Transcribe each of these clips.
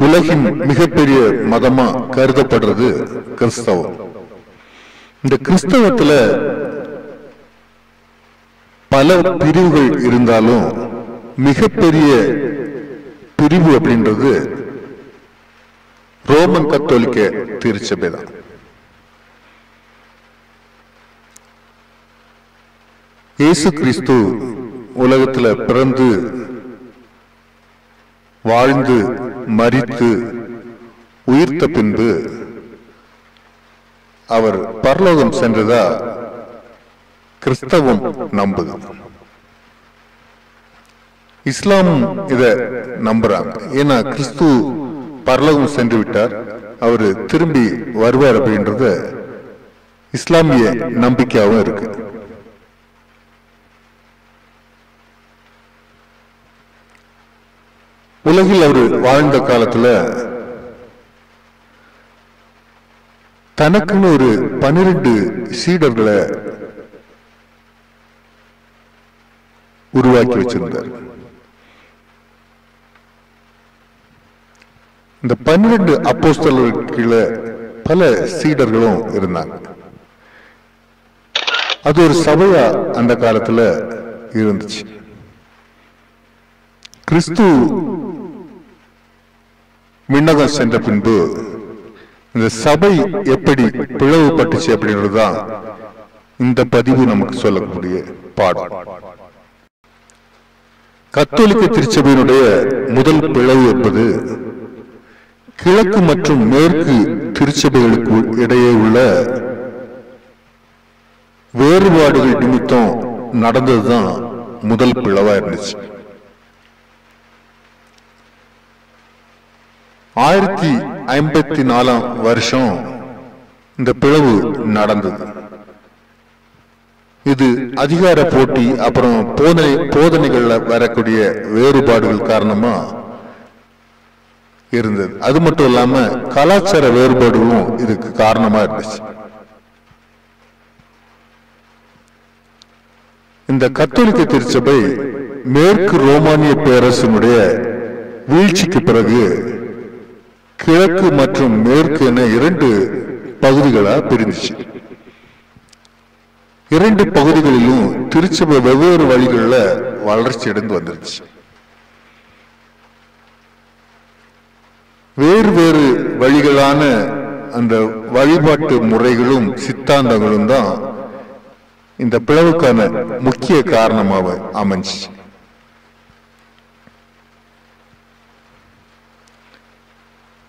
உலகின் மிகப்பெரிய மதமா கருதப்படுறது கிறிஸ்தவம். இந்த கிறிஸ்தவத்துல பல பிரிவுகள் இருந்தாலும் மிகப்பெரிய பிரிவு அப்படின்றது ரோமன் கத்தோலிக்க திருச்சபை தான். இயேசு கிறிஸ்து உலகத்துல பிறந்து வாழ்ந்து மரித்து உயிர்த்த பின்பு அவர் பரலோகம் சென்றதா கிறிஸ்தவம் நம்புது. இஸ்லாமும் இத நம்புறாங்க. ஏன்னா கிறிஸ்து பரலோகம் சென்று விட்டார், அவரு திரும்பி வருவார் அப்படின்றத இஸ்லாமிய நம்பிக்கையாகவும் இருக்கு. உலகில் அவர் வாழ்ந்த காலத்துல தனக்குன்னு ஒரு 12 சீடர்களை உருவாக்கி வச்சிருந்தார். இந்த 12 அப்போஸ்தலர்களுக்கு பல சீடர்களும் இருந்தாங்க. அது ஒரு சபையா அந்த காலத்துல இருந்துச்சு. கிறிஸ்து விண்ணகம் சென்ற பின்பு இந்த சபை எப்படி பிளவுபட்டுச்சு அப்படின்றதுதான் இந்த பதிவு நமக்கு சொல்லக்கூடிய பாடம். கத்தோலிக்க திருச்சபையினுடைய முதல் பிளவு என்பது கிழக்கு மற்றும் மேற்கு திருச்சபைகளுக்கு இடையே உள்ள வேறுபாடுகள் நிமித்தம் நடந்ததுதான் முதல் பிளவா இருந்துச்சு. 1054 இந்த பிளவு நடந்தது. இது அதிகார போட்டி, அப்புறம் போதனைகள்ல வரக்கூடிய வேறுபாடுகள் காரணமா இருந்தது. அது மட்டும் இல்லாம கலாச்சார வேறுபாடுகளும் இதுக்கு காரணமா இருந்துச்சு. இந்த கத்தோலிக்க திருச்சபை மேற்கு ரோமானிய பேரரசினுடைய வீழ்ச்சிக்கு பிறகு கிழக்கு மற்றும் மேற்கு என 2 பகுதிகளா பிரிந்துச்சு. 2 பகுதிகளிலும் திருச்சபை வெவ்வேறு வழிகளில் வளர்ச்சி அடைந்து வந்துருச்சு. வேறு வேறு வழிகளான அந்த வழிபாட்டு முறைகளும் சித்தாந்தங்களும் தான் இந்த பிளவுக்கான முக்கிய காரணமாக அமைஞ்சு.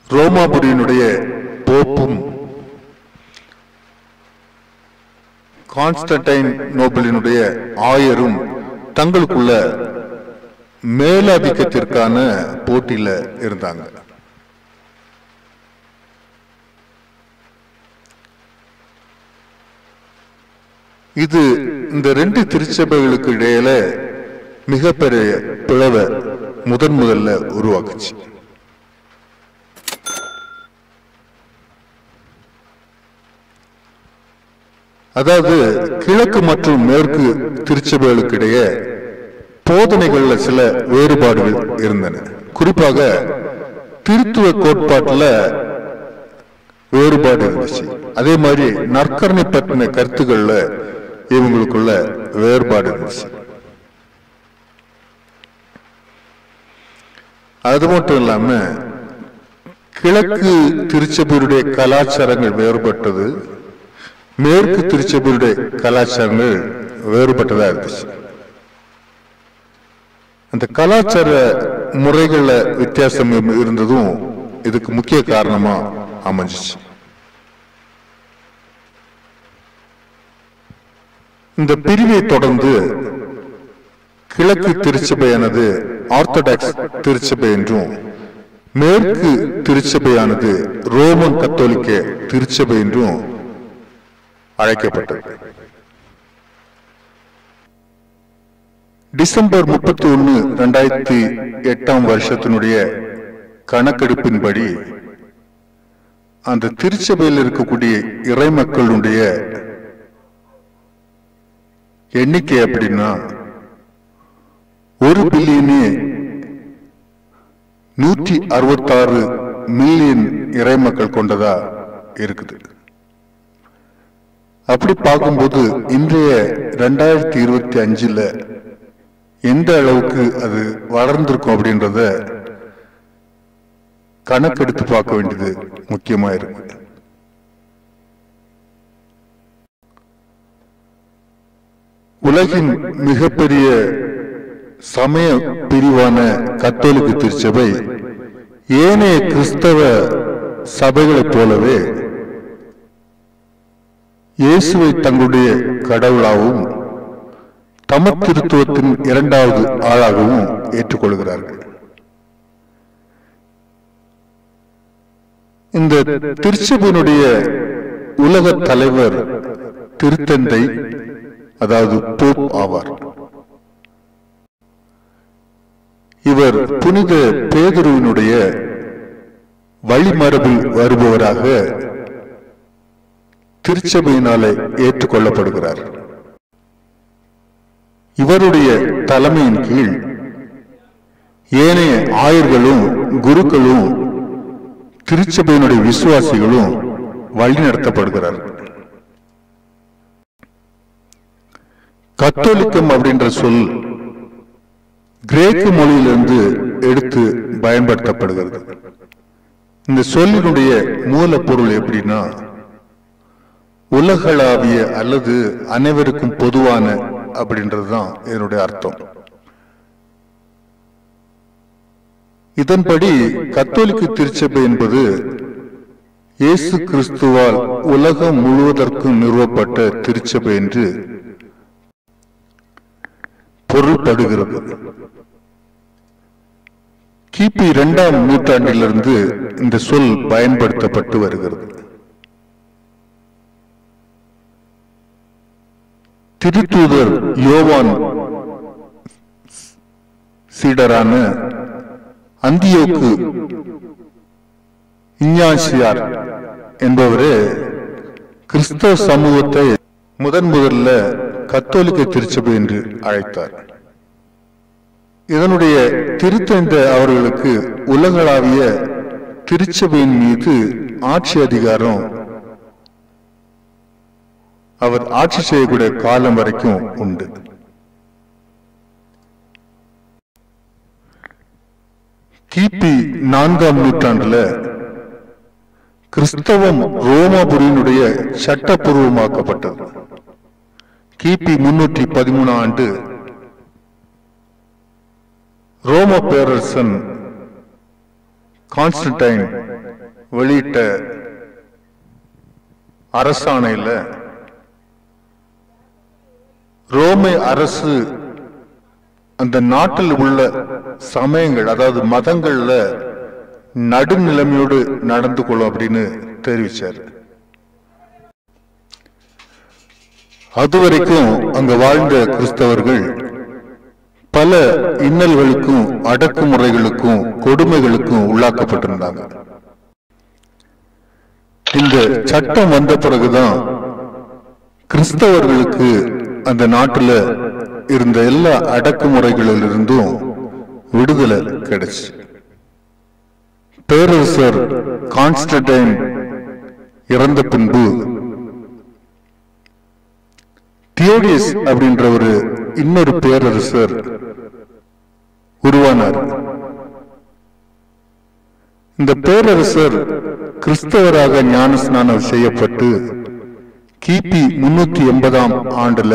ரோமாபுரியினுடைய போப்பும் கான்ஸ்டன்டைன் நோபலினுடைய ஆயரும் தங்களுக்குள்ள மேலாதிக்கத்திற்கான போட்டியில இருந்தாங்க. இது இந்த 2 திருச்சபைகளுக்கு இடையில மிகப்பெரிய பிளவை முதல்ல உருவாக்குச்சு. அதாவது கிழக்கு மற்றும் மேற்கு திருச்சபைகளுக்கு இடையே போதனைகள்ல சில வேறுபாடுகள் இருந்தன. குறிப்பாக திருத்துவ கோட்பாட்டுல வேறுபாடு இருந்துச்சு. அதே மாதிரி நற்கருணை பற்றின கருத்துக்கள்ல இவங்களுக்குள்ள வேறுபாடு இருந்துச்சு. அது மட்டும் இல்லாம கிழக்கு திருச்சபையுடைய கலாச்சாரங்கள் வேறுபட்டது, மேற்கு திருச்சபையுடைய கலாச்சாரங்கள் வேறுபட்டதா இருந்துச்சு. அந்த கலாச்சார முறைகள்ல வித்தியாசம் இருந்ததும் இதுக்கு முக்கிய காரணமா அமைஞ்சிச்சு. இந்த பிரிவை தொடர்ந்து கிழக்கு திருச்சபையானது ஆர்த்தடாக்ஸ் திருச்சபை என்றும், மேற்கு திருச்சபையானது ரோமன் கத்தோலிக்க திருச்சபை என்றும் அழைக்கப்பட்டது. டிசம்பர் 31, 2008 வருஷத்தினுடைய கணக்கெடுப்பின்படி அந்த திருச்சபையில் இருக்கக்கூடிய இறை மக்களுடைய எண்ணிக்கை அப்படின்னா 1,166 மில்லியன் இறைமக்கள் கொண்டதா இருக்குது. அப்படி பார்க்கும்போது இன்றைய 2025 எந்த அளவுக்கு அது வளர்ந்திருக்கும் அப்படின்றத கணக்கெடுத்து பார்க்க வேண்டியது முக்கியமா இருக்கு. உலகின் மிகப்பெரிய சமய பிரிவான கத்தோலிக்க திருச்சபை ஏனைய கிறிஸ்தவ சபைகளைப் போலவே இயேசுவை தங்களுடைய கடவுளாகவும் தமத்திருத்துவத்தின் இரண்டாவது ஆளாகவும் ஏற்றுக்கொள்கிறார்கள். இந்த திருச்சபையினுடைய உலக தலைவர் திருத்தந்தை, அதாவது போப் ஆவார். இவர் புனித பேதுருவினுடைய வழிமரபில் வருபவராக திருச்சபையினாலே ஏற்றுக்கொள்ளப்படுகிறார். இவருடைய தலைமையின் கீழ் ஏனைய ஆயர்களும் குருக்களும் திருச்சபையினுடைய விசுவாசிகளும் வழிநடத்தப்படுகிறார்கள். கத்தோலிக்கம் அப்படின்ற சொல் கிரேக்க மொழியிலிருந்து எடுத்து பயன்படுத்தப்படுகிறது. இந்த சொல்லினுடைய மூலப்பொருள் எப்படின்னா, உலகளாவிய அல்லது அனைவருக்கும் பொதுவான அப்படின்றதுதான் இதனுடைய அர்த்தம். இதன்படி கத்தோலிக்க திருச்சபை என்பது இயேசு கிறிஸ்துவால் உலகம் முழுவதற்கும் நிறுவப்பட்ட திருச்சபை என்று பொருள்படுகிறது. கிபி 2ஆம் நூற்றாண்டிலிருந்து இந்த சொல் பயன்படுத்தப்பட்டு வருகிறது. திருத்தூதர் யோவான் சீடரான அந்தியோக்கு இஞ்ஞாசியார் என்பவரே கிறிஸ்தவ சமூகத்தை முதல்ல கத்தோலிக்க திருச்சபை என்று அழைத்தார். இதனுடைய திருத்தந்தை அவர்களுக்கு உலகளாவிய திருச்சபையின் மீது ஆட்சி அதிகாரம் அவர் ஆட்சி செய்யக்கூடிய காலம் வரைக்கும் உண்டு. கிபி 4ஆம் நூற்றாண்டுல கிறிஸ்தவம் ரோமாபுரியினுடைய சட்டப்பூர்வமாக்கப்பட்டது. கிபி 313 ஆண்டு ரோம பேரரசன் கான்ஸ்டன்டைன் வெளியிட்ட அரசாணையில ரோமை அரசு அந்த நாட்டில் உள்ள சமயங்கள், அதாவது மதங்கள்ல நடுநிலைமையோடு நடந்து கொள்ளும் அப்படின்னு தெரிவிச்சார். அதுவரைக்கும் அங்க வாழ்ந்த கிறிஸ்தவர்கள் பல இன்னல்களுக்கும் அடக்குமுறைகளுக்கும் கொடுமைகளுக்கும் உள்ளாக்கப்பட்டிருந்தாங்க. இந்த சட்டம் வந்த பிறகுதான் கிறிஸ்தவர்களுக்கு அந்த நாட்டுல இருந்த எல்லா அடக்குமுறைகளிலிருந்தும் விடுதலை கிடைச்சு. பேரரசர் கான்ஸ்டன்டைன் இறந்த பின்பு தியோடியஸ் அப்படின்ற ஒரு இன்னொரு பேரரசர் உருவானார். இந்த பேரரசர் கிறிஸ்தவராக ஞானஸ்நானம் செய்யப்பட்டு கிபி 380ஆம் ஆண்டுல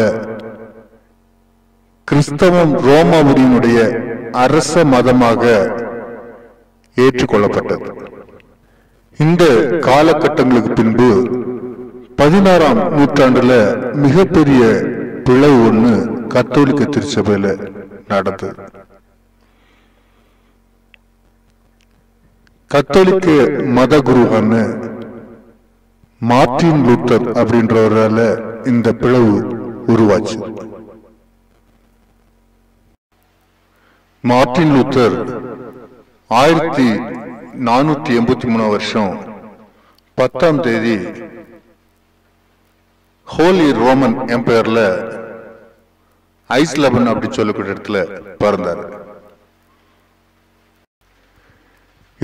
கிறிஸ்தவம் ரோமாபுரியினுடைய அரச மதமாக ஏற்றுக்கொள்ளப்பட்டது. இந்த காலகட்டங்களுக்கு பின்பு 16ஆம் நூற்றாண்டுல மிகப்பெரிய பிளவு ஒண்ணு கத்தோலிக்க திருச்சபையில நடந்தது. கத்தோலிக்க மத குருவான மார்ட்டின் லூத்தர் அப்படின்றவரால இந்த பிளவு உருவாச்சு. மார்ட்டின் லூத்தர் 1483 வருஷம் 10ஆம் தேதி ஹோலி ரோமன் எம்பையர்ல ஐஸ்லபன் அப்படி சொல்லக்கூடிய இடத்துல பிறந்தார்.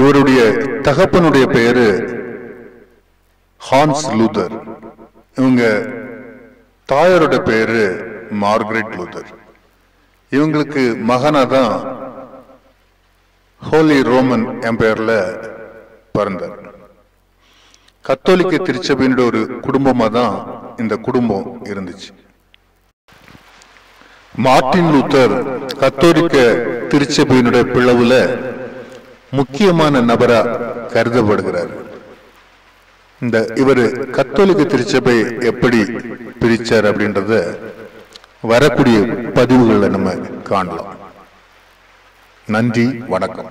இவருடைய தகப்பனுடைய பெயரு ஹான்ஸ் லூதர். இவங்க தாயாரோட பேரு மார்கரெட் லூதர். இவங்களுக்கு மகனாதான் ஹோலி ரோமன் எம்பையர்ல பிறந்தார். கத்தோலிக்க திருச்சபையினுடைய ஒரு குடும்பமா தான் இந்த குடும்பம் இருந்துச்சு. மார்ட்டின் லூத்தர் கத்தோலிக்க திருச்சபையினுடைய பிளவுல முக்கியமான நபரா கருதப்படுகிறார். இவரு கத்தோலிக்க திருச்சபை எப்படி பிரிச்சார் அப்படின்றத வரக்கூடிய பதிவுகளை நம்ம காணலாம். நன்றி, வணக்கம்.